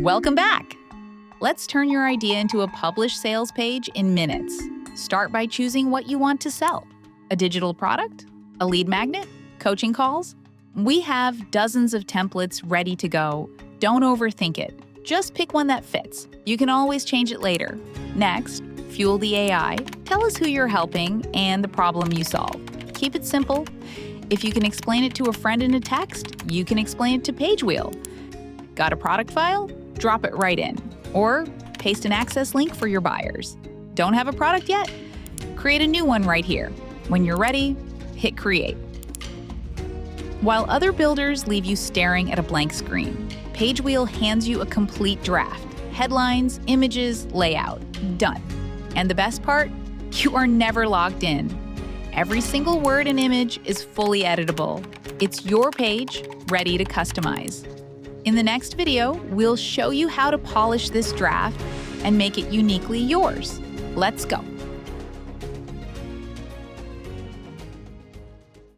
Welcome back! Let's turn your idea into a published sales page in minutes. Start by choosing what you want to sell. A digital product? A lead magnet? Coaching calls? We have dozens of templates ready to go. Don't overthink it. Just pick one that fits. You can always change it later. Next, fuel the AI. Tell us who you're helping and the problem you solve. Keep it simple. If you can explain it to a friend in a text, you can explain it to Pagewheel. Got a product file? Drop it right in. Or paste an access link for your buyers. Don't have a product yet? Create a new one right here. When you're ready, hit create. While other builders leave you staring at a blank screen, Pagewheel hands you a complete draft. Headlines, images, layout. Done. And the best part? You are never logged in. Every single word and image is fully editable. It's your page, ready to customize. In the next video, we'll show you how to polish this draft and make it uniquely yours. Let's go.